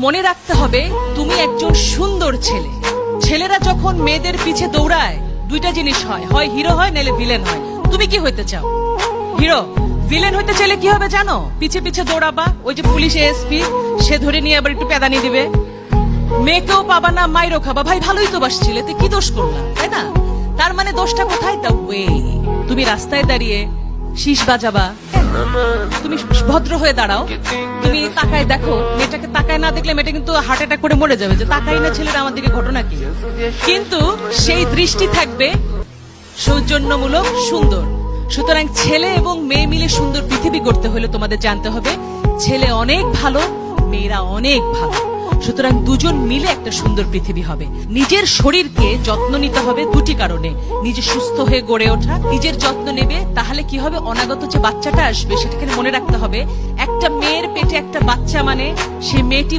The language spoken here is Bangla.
মনে রাখতে হবে তুমি একজন সুন্দর ছেলে। ছেলেরা যখন মেয়েদের পিছে দৌড়ায় দুইটা জিনিস হয়, হয় হিরো হয় নাহলে ভিলেন হয়। তুমি কি হইতে চাও? হিরো। ভিলেন হইতে চাইলে কি হবে জানো? পিছে পিছে দৌড়াবা, ওই যে পুলিশ এসপি সে ধরে নিয়ে আবার একটু পেদানি দিবে, মেয়েকেও পাবা না, মাইরও খাবা। ভাই ভালোই তো বাসছিলে, তুই কি দোষ করলা, তাই না? তার মানে দোষটা কোথায়? The way. তুমি রাস্তায় দাঁড়িয়ে শীষ বাজাবা, তুমি ভদ্র হয়ে দাঁড়াও, তুমি তাকায় দেখো, মেয়েটাকে তাকায় না দেখলে মেয়েটা কিন্তু হার্ট অ্যাটাক করে মরে যাবে, যে তাকাই না ছেলেরা আমার দিকে, ঘটনা কি? কিন্তু সেই দৃষ্টি থাকবে সৌজন্যমূলক, সুন্দর। সুতরাং ছেলে এবং মেয়ে মিলে সুন্দর পৃথিবী গড়তে হলে তোমাদের জানতে হবে ছেলে অনেক ভালো, মেয়েরা অনেক ভালো। সুতরাং দুজন মিলে একটা সুন্দর পৃথিবী হবে। নিজের শরীরকে যত্ন নিতে হবে দুটি কারণে: নিজে সুস্থ হয়ে গড়ে ওঠা, নিজের যত্ন নেবে, তাহলে কি হবে, অনাগত যে বাচ্চাটা আসবে সেটাকে মনে রাখতে হবে একটা মেয়ের পেটে একটা বাচ্চা মানে সেই মেয়েটি